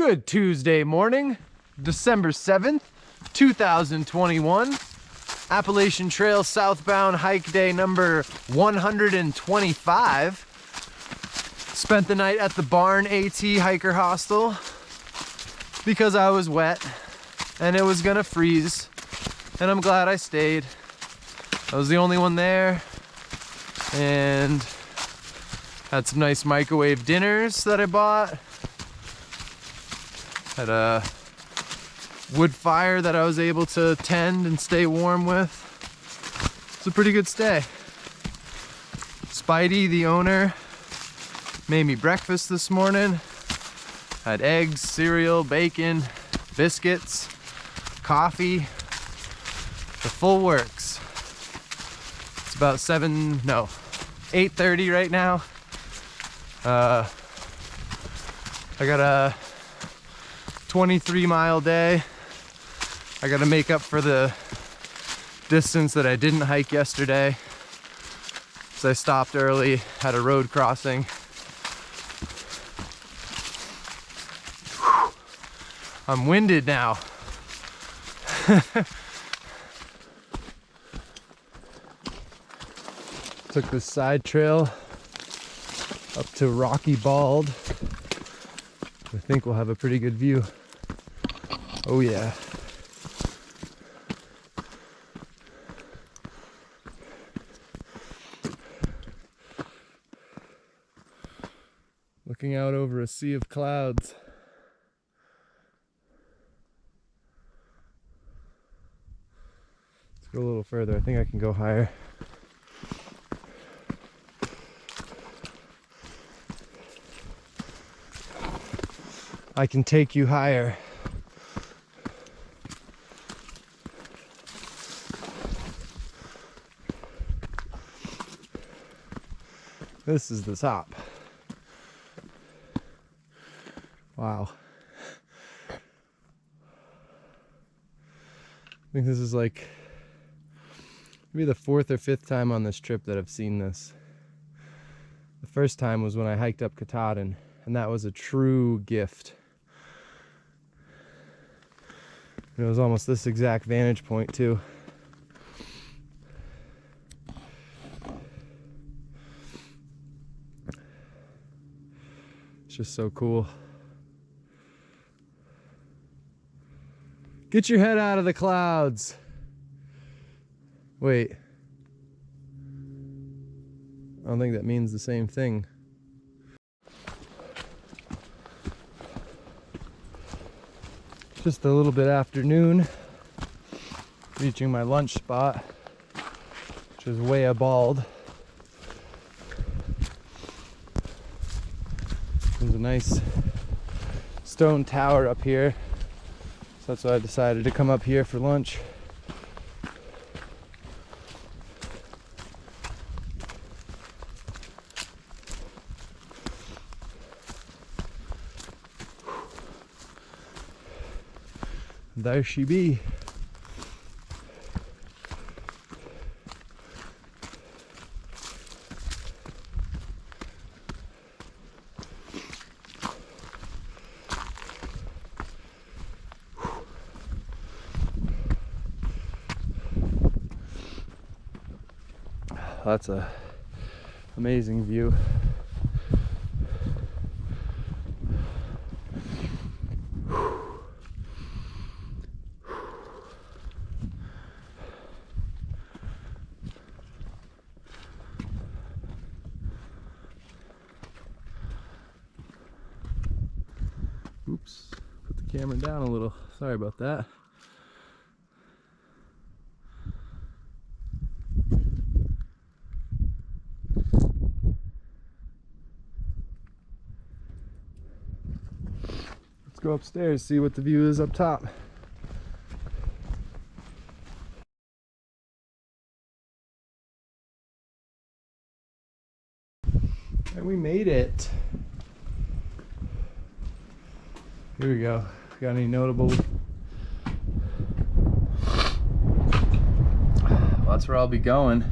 Good Tuesday morning, December 7th, 2021. Appalachian Trail southbound hike day number 125. Spent the night at the Barn AT Hiker Hostel because I was wet and it was gonna freeze, and I'm glad I stayed. I was the only one there and had some nice microwave dinners that I bought. Had a wood fire that I was able to tend and stay warm with. It's a pretty good stay. Spidey, the owner, made me breakfast this morning. Had eggs, cereal, bacon, biscuits, coffee, the full works. It's about 8:30 right now. I got a 23-mile day. I gotta make up for the distance that I didn't hike yesterday, so I stopped early, had a road crossing. Whew. I'm winded now. Took this side trail up to Rocky Bald. I think we'll have a pretty good view. Oh yeah. Looking out over a sea of clouds. Let's go a little further. I think I can go higher. I can take you higher. This is the top. Wow. I think this is like maybe the 4th or 5th time on this trip that I've seen this. The first time was when I hiked up Katahdin, and that was a true gift. It was almost this exact vantage point too. It's just so cool. Get your head out of the clouds. Wait. I don't think that means the same thing. Just a little bit after noon, reaching my lunch spot, which is Wayah Bald. There's a nice stone tower up here, so that's why I decided to come up here for lunch. There she be. That's a amazing view. Oops, put the camera down a little. Sorry about that. Let's go upstairs, see what the view is up top. And we made it. Here we go. Got any notable? Well, that's where I'll be going.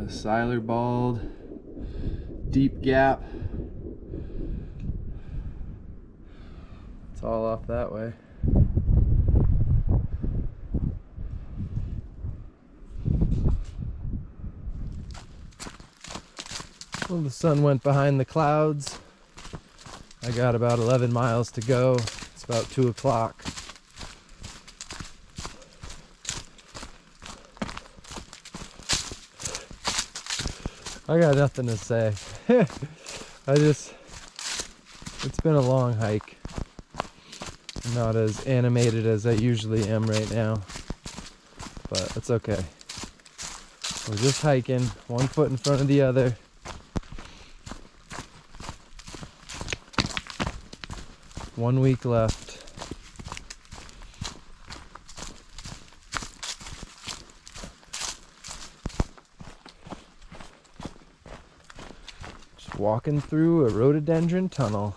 Siler Bald, Deep Gap, It's all off that way. Well, the sun went behind the clouds. I got about 11 miles to go. It's about 2 o'clock. I got nothing to say. It's been a long hike. I'm not as animated as I usually am right now, but it's okay. We're just hiking, one foot in front of the other. One week left. Just walking through a rhododendron tunnel.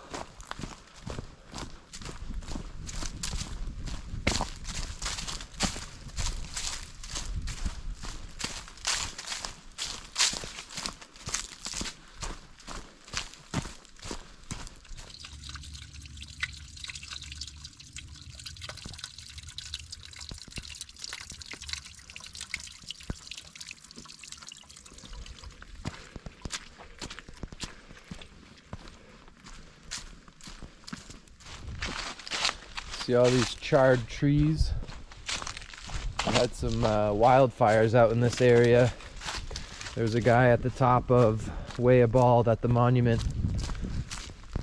See all these charred trees? I had some wildfires out in this area. There's a guy at the top of Wayah at the monument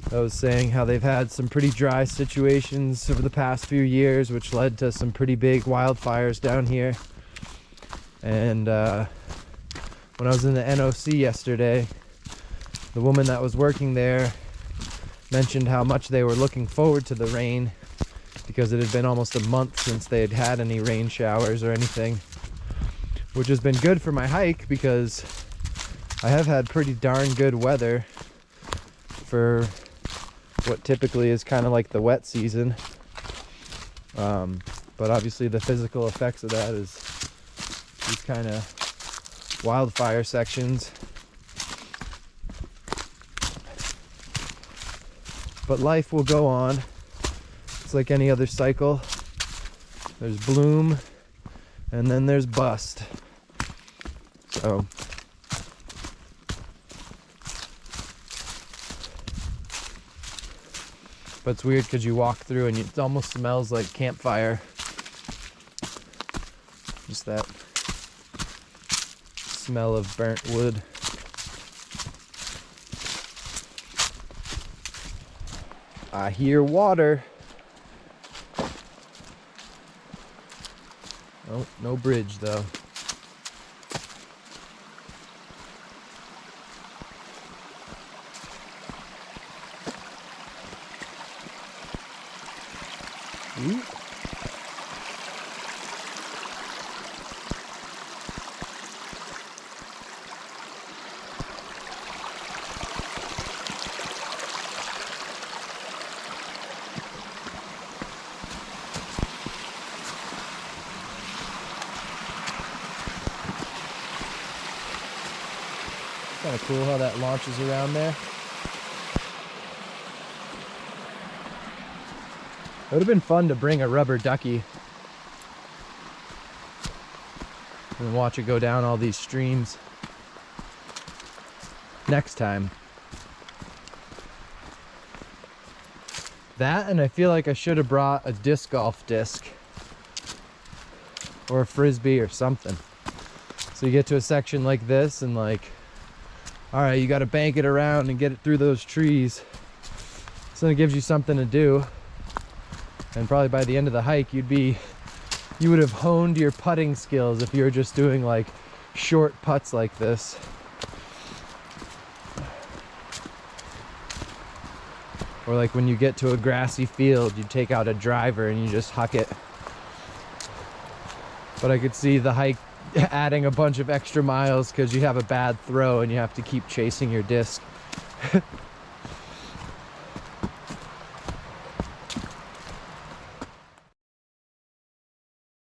that was saying how they've had some pretty dry situations over the past few years, which led to some pretty big wildfires down here. And when I was in the NOC yesterday, the woman that was working there mentioned how much they were looking forward to the rain, because it had been almost a month since they had had any rain showers or anything, which has been good for my hike because I have had pretty darn good weather for what typically is kind of like the wet season. But obviously the physical effects of that is these kind of wildfire sections. But life will go on. It's like any other cycle. There's bloom and then there's bust. So but it's weird because you walk through and it almost smells like campfire. Just that smell of burnt wood. I hear water. Oh, no bridge though. Ooh. Kind of cool how that launches around there. It would have been fun to bring a rubber ducky and watch it go down all these streams next time. That, and I feel like I should have brought a disc golf disc or a frisbee or something. So you get to a section like this and like, all right, you got to bank it around and get it through those trees. So it gives you something to do. And probably by the end of the hike, you would have honed your putting skills if you were just doing like short putts like this. Or like when you get to a grassy field, you take out a driver and you just huck it. But I could see the hike adding a bunch of extra miles because you have a bad throw and you have to keep chasing your disc.